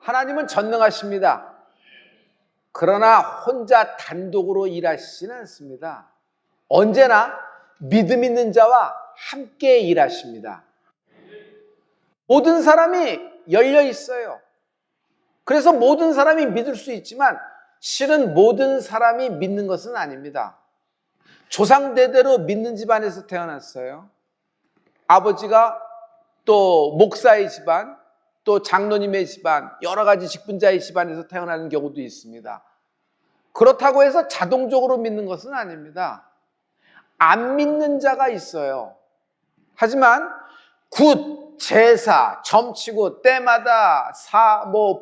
하나님은 전능하십니다. 그러나 혼자 단독으로 일하시지는 않습니다. 언제나 믿음 있는 자와 함께 일하십니다. 모든 사람이 열려 있어요. 그래서 모든 사람이 믿을 수 있지만 실은 모든 사람이 믿는 것은 아닙니다. 조상대대로 믿는 집안에서 태어났어요. 아버지가 또 목사의 집안, 또 장로님의 집안, 여러 가지 직분자의 집안에서 태어나는 경우도 있습니다. 그렇다고 해서 자동적으로 믿는 것은 아닙니다. 안 믿는 자가 있어요. 하지만 굿, 제사, 점치고 때마다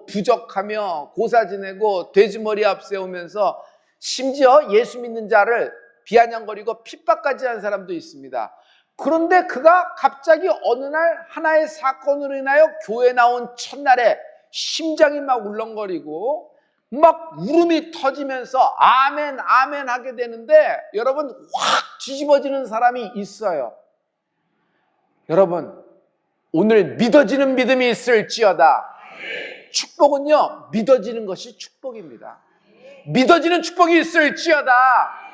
부적하며 고사 지내고 돼지머리 앞세우면서 심지어 예수 믿는 자를 비아냥거리고 핍박까지 한 사람도 있습니다. 그런데 그가 갑자기 어느 날 하나의 사건으로 인하여 교회 나온 첫날에 심장이 막 울렁거리고 막 울음이 터지면서 아멘 아멘 하게 되는데 여러분 확 뒤집어지는 사람이 있어요. 여러분 오늘 믿어지는 믿음이 있을지어다. 축복은요 믿어지는 것이 축복입니다. 믿어지는 축복이 있을지어다.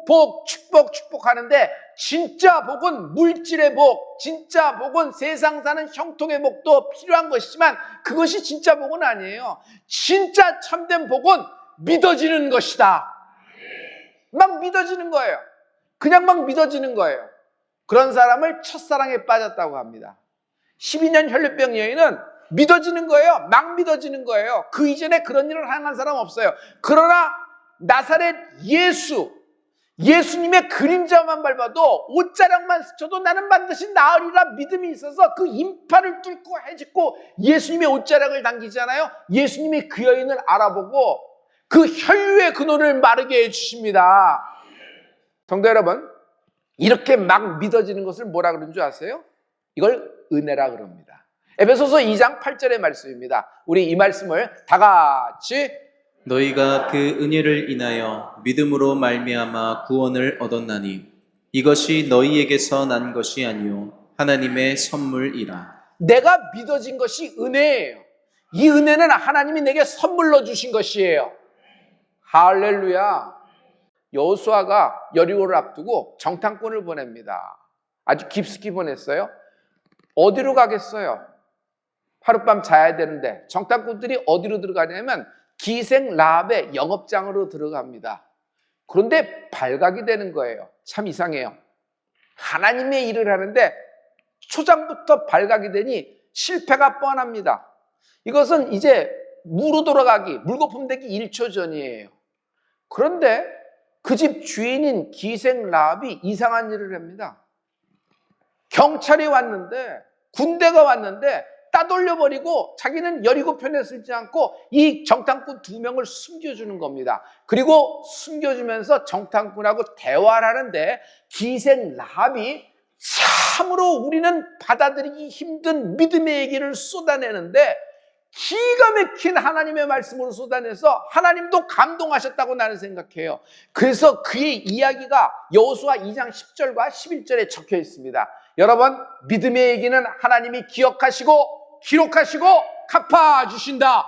복, 축복하는데 진짜 복은 물질의 복, 진짜 복은 세상 사는 형통의 복도 필요한 것이지만 그것이 진짜 복은 아니에요. 진짜 참된 복은 믿어지는 것이다. 막 믿어지는 거예요. 그냥 막 믿어지는 거예요. 그런 사람을 첫사랑에 빠졌다고 합니다. 12년 혈류병 여인은 믿어지는 거예요. 막 믿어지는 거예요. 그 이전에 그런 일을 행한 사람 없어요. 그러나 나사렛 예수님의 그림자만 밟아도 옷자락만 스쳐도 나는 반드시 나으리라 믿음이 있어서 그 인파를 뚫고 헤집고 예수님의 옷자락을 당기잖아요. 예수님이 그 여인을 알아보고 그 혈류의 근원을 마르게 해주십니다. 성도 여러분, 이렇게 막 믿어지는 것을 뭐라 그러는 줄 아세요? 이걸 은혜라 그럽니다. 에베소서 2장 8절의 말씀입니다. 우리 이 말씀을 다 같이 너희가 그 은혜를 인하여 믿음으로 말미암아 구원을 얻었나니 이것이 너희에게서 난 것이 아니요 하나님의 선물이라. 내가 믿어진 것이 은혜예요. 이 은혜는 하나님이 내게 선물로 주신 것이에요. 할렐루야. 여호수아가 여리고를 앞두고 정탐꾼을 보냅니다. 아주 깊숙이 보냈어요. 어디로 가겠어요? 하룻밤 자야 되는데 정탐꾼들이 어디로 들어가냐면 기생 라합의 영업장으로 들어갑니다. 그런데 발각이 되는 거예요. 참 이상해요. 하나님의 일을 하는데 초장부터 발각이 되니 실패가 뻔합니다. 이것은 이제 무로 돌아가기, 물거품 되기 1초 전이에요. 그런데 그 집 주인인 기생 라합이 이상한 일을 합니다. 경찰이 왔는데, 군대가 왔는데 따돌려버리고 자기는 여리고 편에 서지 않고 이 정탐꾼 2명을 숨겨주는 겁니다. 그리고 숨겨주면서 정탐꾼하고 대화를 하는데 기생 라합이 참으로 우리는 받아들이기 힘든 믿음의 얘기를 쏟아내는데 기가 막힌 하나님의 말씀으로 쏟아내서 하나님도 감동하셨다고 나는 생각해요. 그래서 그의 이야기가 여호수아 2장 10절과 11절에 적혀 있습니다. 여러분, 믿음의 얘기는 하나님이 기억하시고 기록하시고 갚아주신다.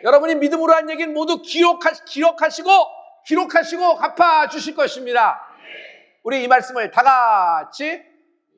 여러분이 믿음으로 한 얘기는 모두 기록하시고 갚아주실 것입니다. 우리 이 말씀을 다 같이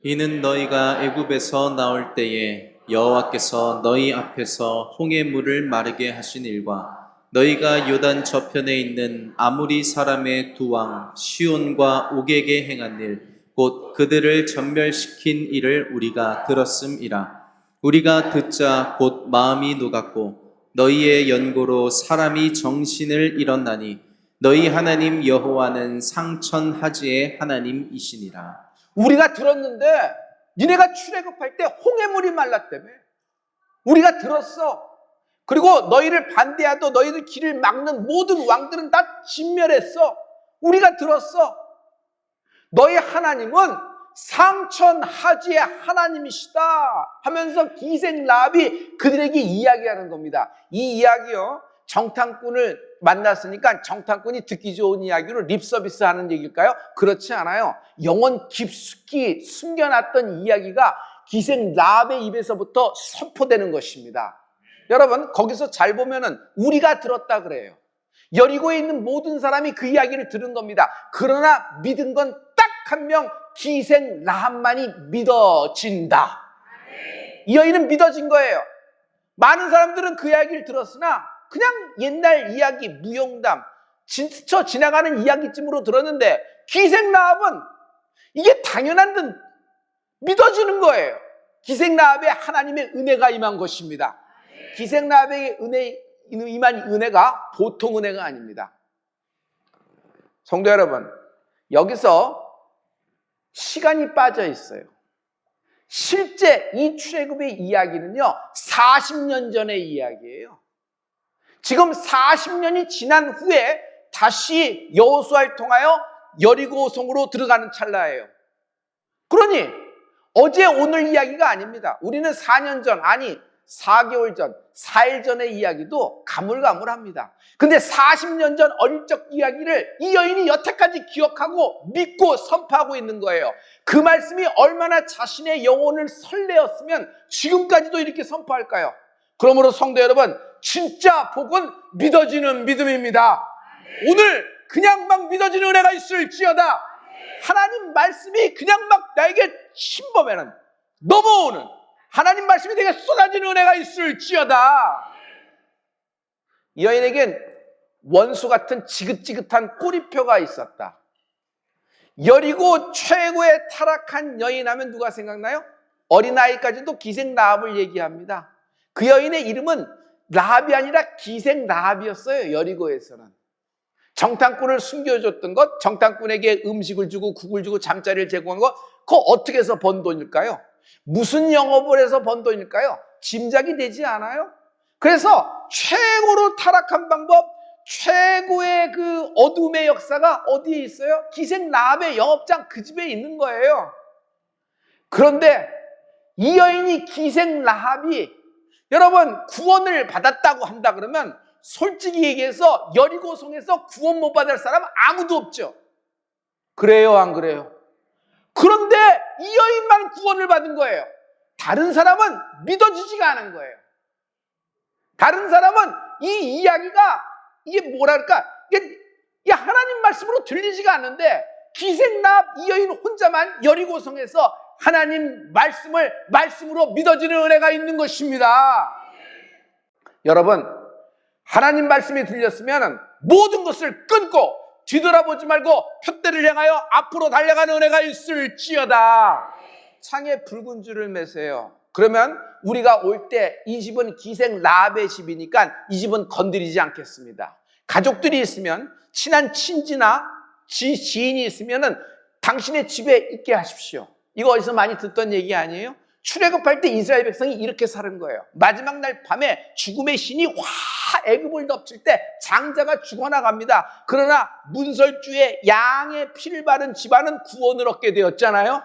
이는 너희가 애굽에서 나올 때에 여호와께서 너희 앞에서 홍해 물을 마르게 하신 일과 너희가 요단 저편에 있는 아모리 사람의 두 왕 시온과 옥에게 행한 일 곧 그들을 전멸시킨 일을 우리가 들었음이라. 우리가 듣자 곧 마음이 녹았고 너희의 연고로 사람이 정신을 잃었나니 너희 하나님 여호와는 상천하지의 하나님이시니라. 우리가 들었는데 니네가 출애굽할 때 홍해물이 말랐다며. 우리가 들었어. 그리고 너희를 반대하도 너희들 길을 막는 모든 왕들은 다 진멸했어. 우리가 들었어. 너희 하나님은 상천하지의 하나님이시다 하면서 기생 라합이 그들에게 이야기하는 겁니다. 이 이야기요, 정탐꾼을 만났으니까 정탐꾼이 듣기 좋은 이야기로 립서비스 하는 얘기일까요? 그렇지 않아요. 영혼 깊숙이 숨겨놨던 이야기가 기생 라합의 입에서부터 선포되는 것입니다. 여러분 거기서 잘 보면은 우리가 들었다 그래요. 여리고에 있는 모든 사람이 그 이야기를 들은 겁니다. 그러나 믿은 건 딱 한 명, 기생 라합만이 믿어진다. 이 여인은 믿어진 거예요. 많은 사람들은 그 이야기를 들었으나 그냥 옛날 이야기, 무용담, 스쳐 지나가는 이야기쯤으로 들었는데 기생 라합은 이게 당연한 듯 믿어지는 거예요. 기생 라합에 하나님의 은혜가 임한 것입니다. 기생 라합에게 임한 은혜가 보통 은혜가 아닙니다. 성도 여러분, 여기서 시간이 빠져 있어요. 실제 이 출애굽의 이야기는요 40년 전의 이야기예요. 지금 40년이 지난 후에 다시 여호수아를 통하여 여리고성으로 들어가는 찰나예요. 그러니 어제 오늘 이야기가 아닙니다. 우리는 4년 전, 아니 4개월 전, 4일 전의 이야기도 가물가물합니다. 근데 40년 전 어릴 적 이야기를 이 여인이 여태까지 기억하고 믿고 선포하고 있는 거예요. 그 말씀이 얼마나 자신의 영혼을 설레었으면 지금까지도 이렇게 선포할까요? 그러므로 성도 여러분, 진짜 복은 믿어지는 믿음입니다. 오늘 그냥 막 믿어지는 은혜가 있을지어다. 하나님 말씀이 그냥 막 나에게 침범하는, 넘어오는 하나님 말씀이 내게 쏟아지는 은혜가 있을지어다. 이 여인에겐 원수 같은 지긋지긋한 꼬리표가 있었다. 여리고 최고의 타락한 여인 하면 누가 생각나요? 어린아이까지도 기생 라합을 얘기합니다. 그 여인의 이름은 라합이 아니라 기생 라합이었어요. 여리고에서는 정탐꾼을 숨겨줬던 것, 정탐꾼에게 음식을 주고 국을 주고 잠자리를 제공한 것, 그거 어떻게 해서 번 돈일까요? 무슨 영업을 해서 번 돈일까요? 짐작이 되지 않아요? 그래서 최고로 타락한 방법, 최고의 그 어둠의 역사가 어디에 있어요? 기생 라합의 영업장 그 집에 있는 거예요. 그런데 이 여인이 기생 라합이 여러분 구원을 받았다고 한다 그러면 솔직히 얘기해서 여리고성에서 구원 못 받을 사람 아무도 없죠. 그래요, 안 그래요? 그런데 이 여인만 구원을 받은 거예요. 다른 사람은 믿어지지가 않은 거예요. 다른 사람은 이 이야기가 이게 뭐랄까 이게 하나님 말씀으로 들리지가 않는데 기생 라합 이 여인 혼자만 여리고성에서 하나님 말씀으로 믿어지는 은혜가 있는 것입니다. 여러분, 하나님 말씀이 들렸으면 모든 것을 끊고 뒤돌아보지 말고 푯대를 향하여 앞으로 달려가는 은혜가 있을지어다. 창에 붉은 줄을 매세요. 그러면 우리가 올 때 이 집은 기생 라합의 집이니까 이 집은 건드리지 않겠습니다. 가족들이 있으면 친한 친지나 지인이 있으면 당신의 집에 있게 하십시오. 이거 어디서 많이 듣던 얘기 아니에요? 출애굽할 때 이스라엘 백성이 이렇게 사는 거예요. 마지막 날 밤에 죽음의 신이 애굽을 덮칠 때 장자가 죽어나갑니다. 그러나 문설주에 양의 피를 바른 집안은 구원을 얻게 되었잖아요.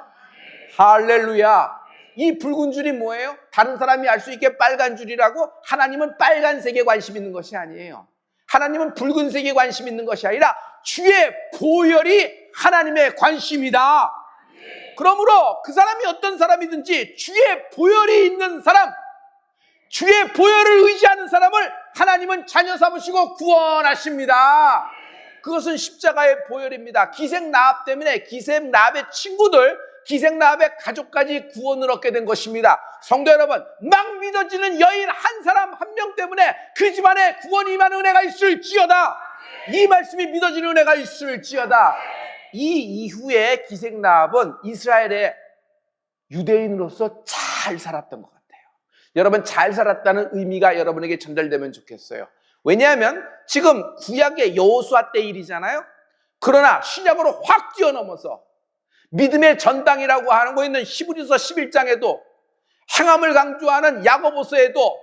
할렐루야. 이 붉은 줄이 뭐예요? 다른 사람이 알 수 있게 빨간 줄이라고? 하나님은 빨간색에 관심 있는 것이 아니에요. 하나님은 붉은색에 관심 있는 것이 아니라 주의 보혈이 하나님의 관심이다. 그러므로 그 사람이 어떤 사람이든지 주의 보혈이 있는 사람, 주의 보혈을 의지하는 사람을 하나님은 자녀 삼으시고 구원하십니다. 그것은 십자가의 보혈입니다. 기생 라합 때문에 기생 라합의 친구들, 기생 라합의 가족까지 구원을 얻게 된 것입니다. 성도 여러분, 막 믿어지는 여인 한 사람 한 명 때문에 그 집안에 구원이 임하는 은혜가 있을지어다. 이 말씀이 믿어지는 은혜가 있을지어다. 이 이후에 기생 라합은 이스라엘의 유대인으로서 잘 살았던 것 같아요. 여러분, 잘 살았다는 의미가 여러분에게 전달되면 좋겠어요. 왜냐하면 지금 구약의 여호수아 때 일이잖아요. 그러나 신약으로 확 뛰어넘어서 믿음의 전당이라고 하는 거 있는 히브리서 11장에도 행함을 강조하는 야고보서에도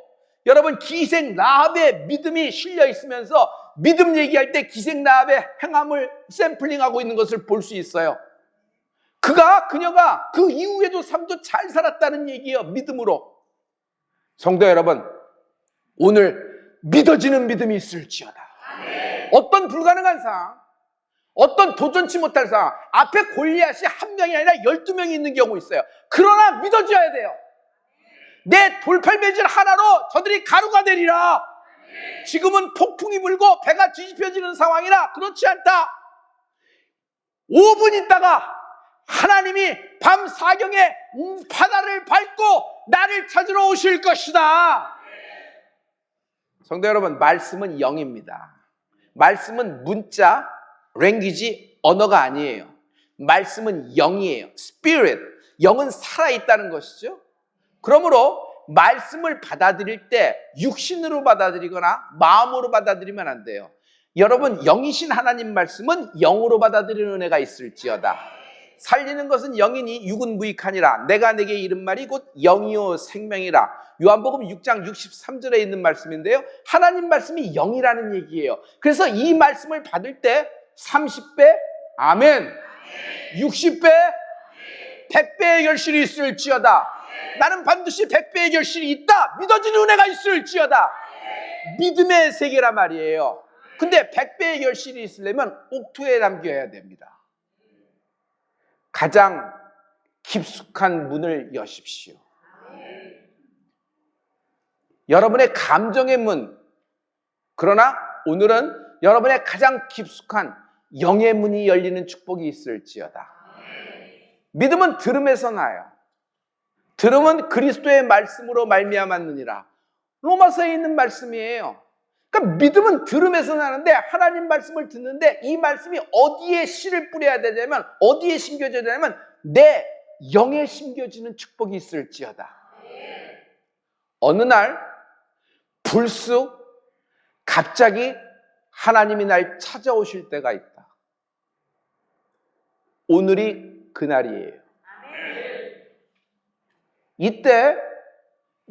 여러분 기생 라합의 믿음이 실려 있으면서 믿음 얘기할 때 기생 라합의 행함을 샘플링하고 있는 것을 볼 수 있어요. 그녀가 그 이후에도 삶도 잘 살았다는 얘기예요. 믿음으로. 성도 여러분, 오늘 믿어지는 믿음이 있을지어다. 어떤 불가능한 상황, 어떤 도전치 못할 상황, 앞에 골리앗이 한 명이 아니라 12명이 있는 경우 있어요. 그러나 믿어줘야 돼요. 내 돌팔매질 하나로 저들이 가루가 되리라. 지금은 폭풍이 불고 배가 뒤집혀지는 상황이라 그렇지 않다. 5분 있다가 하나님이 밤 사경에 바다를 밟고 나를 찾으러 오실 것이다. 성도 여러분, 말씀은 영입니다. 말씀은 문자, 랭귀지, 언어가 아니에요. 말씀은 영이에요. Spirit, 영은 살아있다는 것이죠. 그러므로 말씀을 받아들일 때 육신으로 받아들이거나 마음으로 받아들이면 안 돼요. 여러분, 영이신 하나님 말씀은 영으로 받아들이는 은혜가 있을지어다. 살리는 것은 영이니 육은 무익하니라. 내가 내게 이른 말이 곧 영이요 생명이라. 요한복음 6장 63절에 있는 말씀인데요, 하나님 말씀이 영이라는 얘기예요. 그래서 이 말씀을 받을 때 30배 아멘, 60배 100배의 결실이 있을지어다. 나는 반드시 100배의 결실이 있다, 믿어지는 은혜가 있을지어다. 믿음의 세계란 말이에요. 근데 100배의 결실이 있으려면 옥토에 남겨야 됩니다. 가장 깊숙한 문을 여십시오. 여러분의 감정의 문, 그러나 오늘은 여러분의 가장 깊숙한 영의 문이 열리는 축복이 있을지어다. 믿음은 들음에서 나요. 들음은 그리스도의 말씀으로 말미암았느니라. 로마서에 있는 말씀이에요. 그러니까 믿음은 들음에서 나는데, 하나님 말씀을 듣는데 이 말씀이 어디에 씨를 뿌려야 되냐면, 어디에 심겨져야 되냐면 내 영에 심겨지는 축복이 있을지어다. 어느 날 불쑥 갑자기 하나님이 날 찾아오실 때가 있다. 오늘이 그날이에요. 이때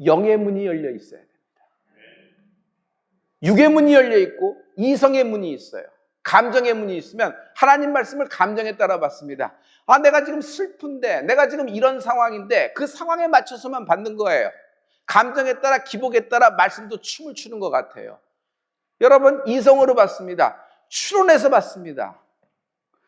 영의 문이 열려 있어야 됩니다. 육의 문이 열려 있고 이성의 문이 있어요. 감정의 문이 있으면 하나님 말씀을 감정에 따라 받습니다. 아, 내가 지금 슬픈데, 내가 지금 이런 상황인데, 그 상황에 맞춰서만 받는 거예요. 감정에 따라, 기복에 따라 말씀도 춤을 추는 것 같아요. 여러분, 이성으로 받습니다. 추론해서 받습니다.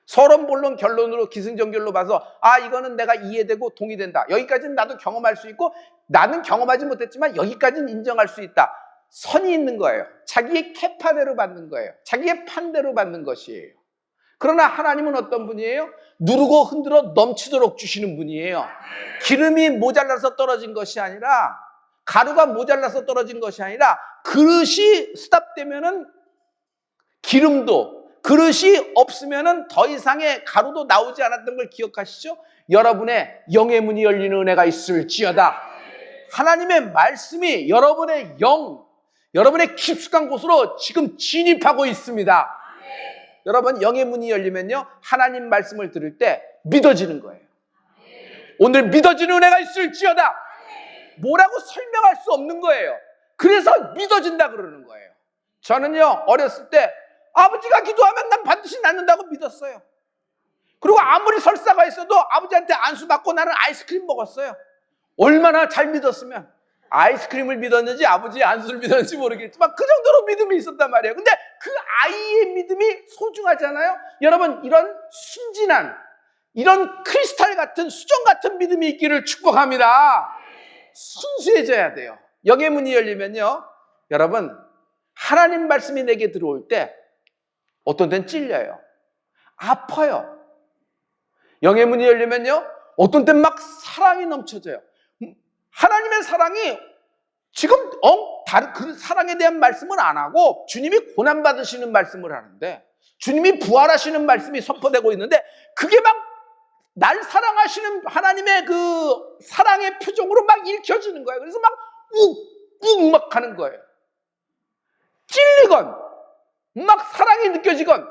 서론, 본론, 결론으로 기승전결로 봐서 아, 이거는 내가 이해되고 동의된다. 여기까지는 나도 경험할 수 있고, 나는 경험하지 못했지만 여기까지는 인정할 수 있다. 선이 있는 거예요. 자기의 캐파대로 받는 거예요. 자기의 판대로 받는 것이에요. 그러나 하나님은 어떤 분이에요? 누르고 흔들어 넘치도록 주시는 분이에요. 기름이 모자라서 떨어진 것이 아니라, 가루가 모자라서 떨어진 것이 아니라, 그릇이 스탑되면은 기름도, 그릇이 없으면은 더 이상의 가루도 나오지 않았던 걸 기억하시죠? 여러분의 영의 문이 열리는 은혜가 있을지어다. 하나님의 말씀이 여러분의 영, 여러분의 깊숙한 곳으로 지금 진입하고 있습니다. 여러분, 영의 문이 열리면요, 하나님 말씀을 들을 때 믿어지는 거예요. 오늘 믿어지는 은혜가 있을지어다. 뭐라고 설명할 수 없는 거예요. 그래서 믿어진다 그러는 거예요. 저는요, 어렸을 때 아버지가 기도하면 난 반드시 낫는다고 믿었어요. 그리고 아무리 설사가 있어도 아버지한테 안수 받고 나는 아이스크림 먹었어요. 얼마나 잘 믿었으면. 아이스크림을 믿었는지 아버지의 안수를 믿었는지 모르겠지만 그 정도로 믿음이 있었단 말이에요. 근데 그 아이의 믿음이 소중하잖아요. 여러분, 이런 순진한, 이런 크리스탈 같은, 수정 같은 믿음이 있기를 축복합니다. 순수해져야 돼요. 영의 문이 열리면요, 여러분, 하나님 말씀이 내게 들어올 때 어떤 때는 찔려요. 아파요. 영의 문이 열리면요, 어떤 때는 막 사랑이 넘쳐져요. 하나님의 사랑이 지금 그 사랑에 대한 말씀은 안 하고 주님이 고난받으시는 말씀을 하는데, 주님이 부활하시는 말씀이 선포되고 있는데, 그게 막 날 사랑하시는 하나님의 그 사랑의 표정으로 막 읽혀지는 거예요. 그래서 막 욱욱 막 하는 거예요. 찔리건 막 사랑이 느껴지건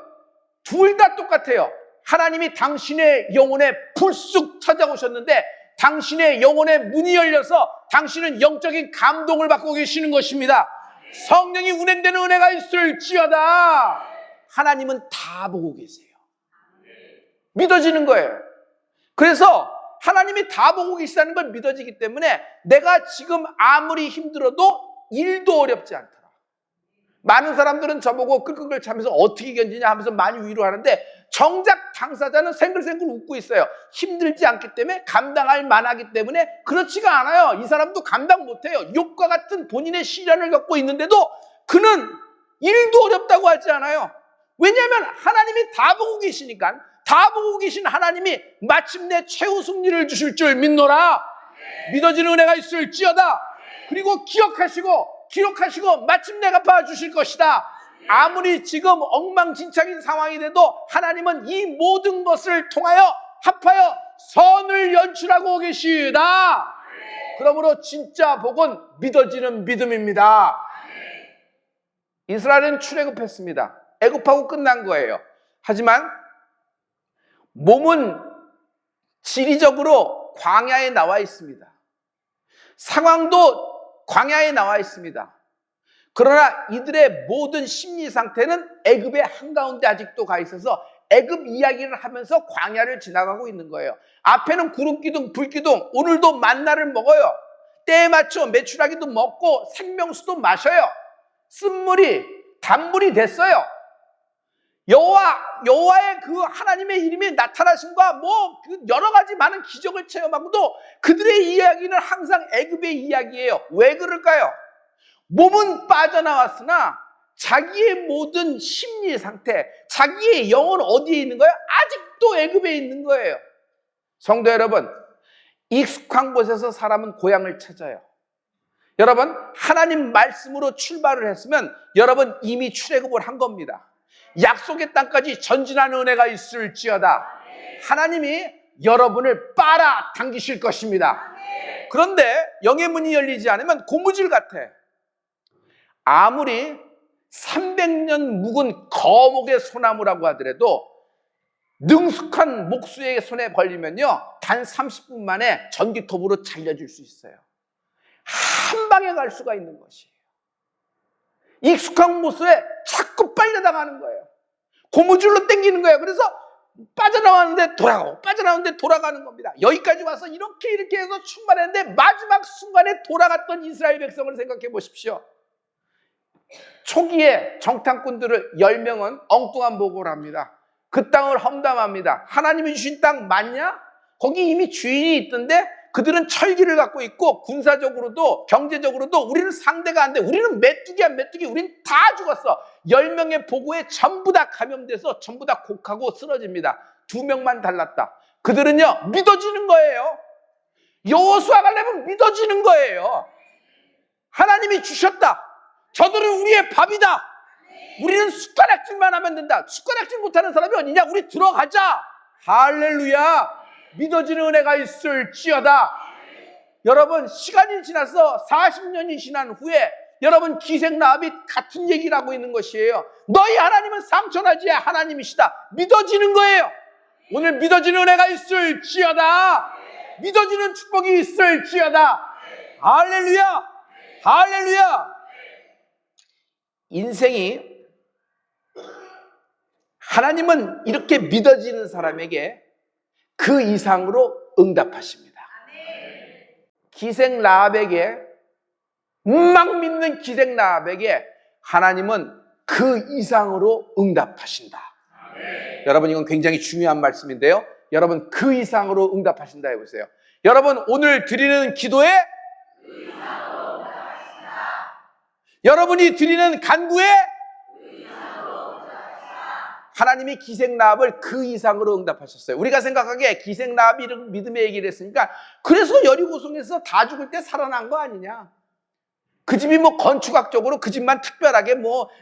둘 다 똑같아요. 하나님이 당신의 영혼에 불쑥 찾아오셨는데 당신의 영혼의 문이 열려서 당신은 영적인 감동을 받고 계시는 것입니다. 성령이 운행되는 은혜가 있을지어다. 하나님은 다 보고 계세요. 믿어지는 거예요. 그래서 하나님이 다 보고 계시다는 걸 믿어지기 때문에 내가 지금 아무리 힘들어도 일도 어렵지 않더라. 많은 사람들은 저보고 끌끌끌 차면서 어떻게 견디냐 하면서 많이 위로하는데 정작 당사자는 생글생글 웃고 있어요. 힘들지 않기 때문에, 감당할 만하기 때문에. 그렇지가 않아요. 이 사람도 감당 못해요. 욥과 같은 본인의 시련을 겪고 있는데도 그는 일도 어렵다고 하지 않아요. 왜냐하면 하나님이 다 보고 계시니까. 다 보고 계신 하나님이 마침내 최후 승리를 주실 줄 믿노라. 믿어지는 은혜가 있을지어다. 그리고 기록하시고 마침내 갚아 주실 것이다. 아무리 지금 엉망진창인 상황이 돼도 하나님은 이 모든 것을 통하여 합하여 선을 연출하고 계시다. 그러므로 진짜 복은 믿어지는 믿음입니다. 이스라엘은 출애굽했습니다. 애굽하고 끝난 거예요. 하지만 몸은 지리적으로 광야에 나와 있습니다. 상황도 광야에 나와 있습니다. 그러나 이들의 모든 심리 상태는 애굽의 한가운데 아직도 가 있어서 애굽 이야기를 하면서 광야를 지나가고 있는 거예요. 앞에는 구름기둥, 불기둥, 오늘도 만나를 먹어요. 때에 맞춰 메추라기도 먹고 생명수도 마셔요. 쓴물이 단물이 됐어요. 여호와의 그 하나님의 이름이 나타나심과 그 여러 가지 많은 기적을 체험하고도 그들의 이야기는 항상 애굽의 이야기예요. 왜 그럴까요? 몸은 빠져나왔으나 자기의 모든 심리 상태, 자기의 영은 어디에 있는 거예요? 아직도 애굽에 있는 거예요. 성도 여러분, 익숙한 곳에서 사람은 고향을 찾아요. 여러분, 하나님 말씀으로 출발을 했으면 여러분 이미 출애굽을 한 겁니다. 약속의 땅까지 전진하는 은혜가 있을지어다. 하나님이 여러분을 빨아 당기실 것입니다. 그런데 영의 문이 열리지 않으면 고무줄 같아. 아무리 300년 묵은 거목의 소나무라고 하더라도 능숙한 목수의 손에 걸리면요, 단 30분 만에 전기톱으로 잘려줄 수 있어요. 한 방에 갈 수가 있는 것이에요. 익숙한 모습에 자꾸 빨려나가는 거예요. 고무줄로 당기는 거예요. 그래서 빠져나왔는데 돌아가는 겁니다. 여기까지 와서 이렇게 해서 충만했는데 마지막 순간에 돌아갔던 이스라엘 백성을 생각해 보십시오. 초기에 정탐꾼들을 10명은 엉뚱한 보고를 합니다. 그 땅을 험담합니다. 하나님이 주신 땅 맞냐? 거기 이미 주인이 있던데 그들은 철기를 갖고 있고 군사적으로도 경제적으로도 우리는 상대가 안 돼. 우리는 메뚜기야 메뚜기. 우린 다 죽었어. 10명의 보고에 전부 다 감염돼서 전부 다 곡하고 쓰러집니다. 2명만 달랐다. 그들은요 믿어지는 거예요. 여호수아 갈렙은 믿어지는 거예요. 하나님이 주셨다. 저들은 우리의 밥이다. 우리는 숟가락질만 하면 된다. 숟가락질 못하는 사람이 어디냐? 우리 들어가자. 할렐루야. 믿어지는 은혜가 있을지어다. 여러분, 시간이 지나서 40년이 지난 후에 여러분 기생라합이 같은 얘기를 하고 있는 것이에요. 너희 하나님은 상처나지 하나님이시다. 믿어지는 거예요. 오늘 믿어지는 은혜가 있을지어다. 믿어지는 축복이 있을지어다. 할렐루야. 할렐루야. 인생이 하나님은 이렇게 믿어지는 사람에게 그 이상으로 응답하십니다. 기생라합에게, 막 믿는 기생라합에게 하나님은 그 이상으로 응답하신다. 여러분, 이건 굉장히 중요한 말씀인데요. 여러분, 그 이상으로 응답하신다 해보세요. 여러분, 오늘 드리는 기도에 여러분이 드리는 간구에 하나님이 기생라합을 그 이상으로 응답하셨어요. 우리가 생각하기에 기생라합이 이런 믿음의 얘기를 했으니까 그래서 여리고성에서 다 죽을 때 살아난 거 아니냐. 그 집이 건축학적으로 그 집만 특별하게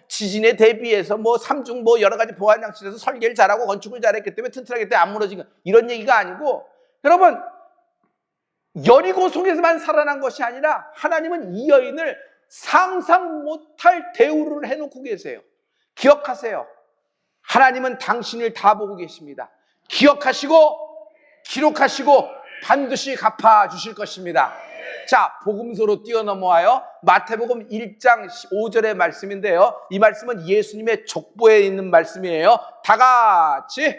지진에 대비해서 삼중 여러 가지 보안 장치에서 설계를 잘하고 건축을 잘했기 때문에 튼튼하기 때문에 안 무너진 거, 이런 얘기가 아니고, 여러분 여리고성에서만 살아난 것이 아니라 하나님은 이 여인을 상상 못할 대우를 해놓고 계세요. 기억하세요. 하나님은 당신을 다 보고 계십니다. 기억하시고 기록하시고 반드시 갚아주실 것입니다. 자, 복음서로 뛰어넘어와요. 마태복음 1장 5절의 말씀인데요. 이 말씀은 예수님의 족보에 있는 말씀이에요. 다 같이.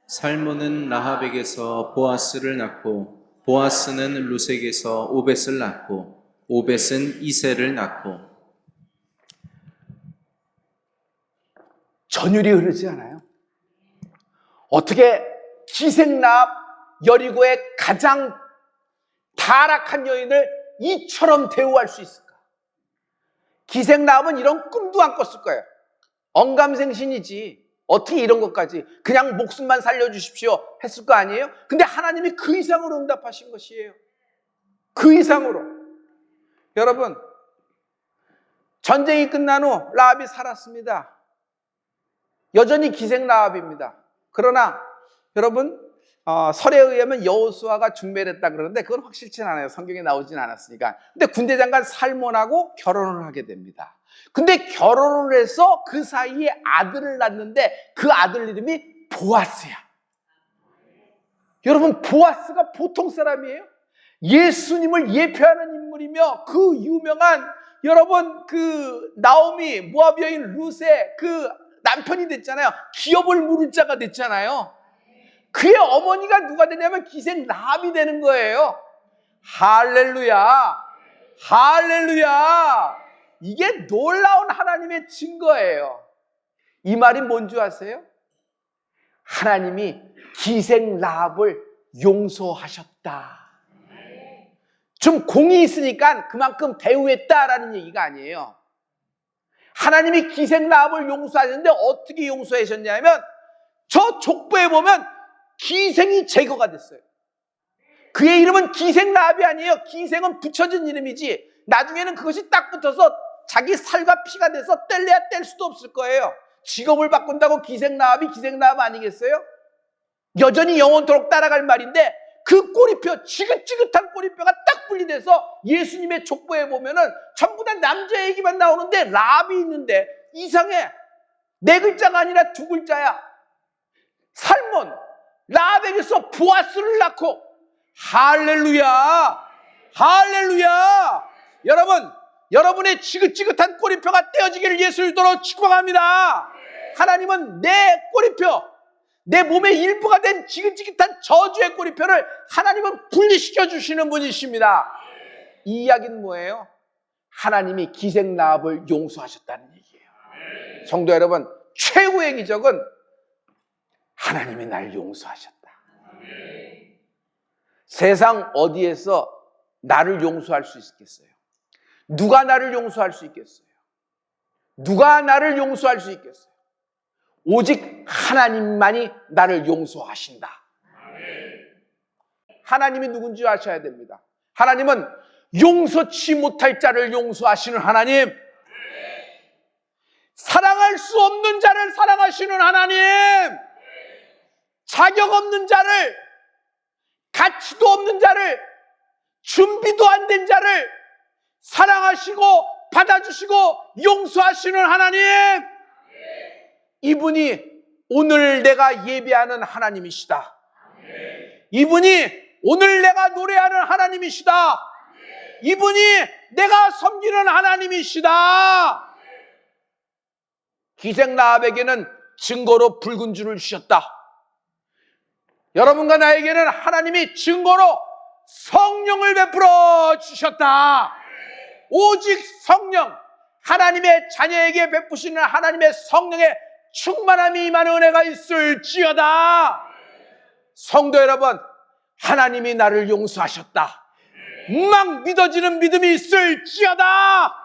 살몬은 라합에게서 보아스를 낳고 보아스는 루색에서 오벳을 낳고 오벳은 이새를 낳고. 전율이 흐르지 않아요? 어떻게 기생라합, 여리고의 가장 타락한 여인을 이처럼 대우할 수 있을까? 기생라합은 이런 꿈도 안 꿨을 거예요. 언감생신이지. 어떻게 이런 것까지 그냥 목숨만 살려주십시오 했을 거 아니에요? 근데 하나님이 그 이상으로 응답하신 것이에요. 그 이상으로. 여러분, 전쟁이 끝난 후 라합이 살았습니다. 여전히 기생 라합입니다. 그러나 여러분, 설에 의하면 여호수아가 중매를 했다 그러는데 그건 확실치 않아요. 성경에 나오진 않았으니까. 근데 군대 장관 살몬하고 결혼을 하게 됩니다. 근데 결혼을 해서 그 사이에 아들을 낳는데 그 아들 이름이 보아스야. 여러분, 보아스가 보통 사람이에요? 예수님을 예표하는 인물이며 그 유명한 여러분 그 나오미 모압 여인 룻의 그 남편이 됐잖아요. 기업을 물을 자가 됐잖아요. 그의 어머니가 누가 되냐면 기생 라합이 되는 거예요. 할렐루야, 할렐루야. 이게 놀라운 하나님의 증거예요. 이 말이 뭔지 아세요? 하나님이 기생 라합을 용서하셨다. 좀 공이 있으니까 그만큼 대우했다라는 얘기가 아니에요. 하나님이 기생 라합을 용서하셨는데 어떻게 용서하셨냐면 저 족보에 보면 기생이 제거가 됐어요. 그의 이름은 기생 라합이 아니에요. 기생은 붙여진 이름이지 나중에는 그것이 딱 붙어서 자기 살과 피가 돼서 뗄래야 뗄 수도 없을 거예요. 직업을 바꾼다고 기생 라합이 기생 라합 아니겠어요? 여전히 영원토록 따라갈 말인데 그 꼬리표, 지긋지긋한 꼬리뼈가 딱 분리돼서 예수님의 족보에 보면은 전부 다 남자 얘기만 나오는데 라합이 있는데 이상해. 4글자가 아니라 2글자야. 살몬, 라합에게서 보아스를 낳고 할렐루야, 할렐루야. 여러분, 여러분의 지긋지긋한 꼬리표가 떼어지기를 예수 이름으로 축복합니다. 하나님은 내 꼬리표, 내 몸의 일부가 된 지긋지긋한 저주의 꼬리표를 하나님은 분리시켜 주시는 분이십니다. 이 이야기는 뭐예요? 하나님이 기생 라합을 용서하셨다는 얘기예요. 성도 여러분, 최고의 기적은 하나님이 날 용서하셨다. 세상 어디에서 나를 용서할 수 있겠어요? 누가 나를 용서할 수 있겠어요? 누가 나를 용서할 수 있겠어요? 오직 하나님만이 나를 용서하신다. 하나님이 누군지 아셔야 됩니다. 하나님은 용서치 못할 자를 용서하시는 하나님, 사랑할 수 없는 자를 사랑하시는 하나님, 자격 없는 자를, 가치도 없는 자를, 준비도 안 된 자를 사랑하시고 받아주시고 용서하시는 하나님, 이분이 오늘 내가 예배하는 하나님이시다. 이분이 오늘 내가 노래하는 하나님이시다. 이분이 내가 섬기는 하나님이시다. 기생 라합에게는 증거로 붉은 줄을 주셨다. 여러분과 나에게는 하나님이 증거로 성령을 베풀어 주셨다. 오직 성령, 하나님의 자녀에게 베푸시는 하나님의 성령의 충만함이 임하는 은혜가 있을지어다. 성도 여러분, 하나님이 나를 용서하셨다. 막 믿어지는 믿음이 있을지어다.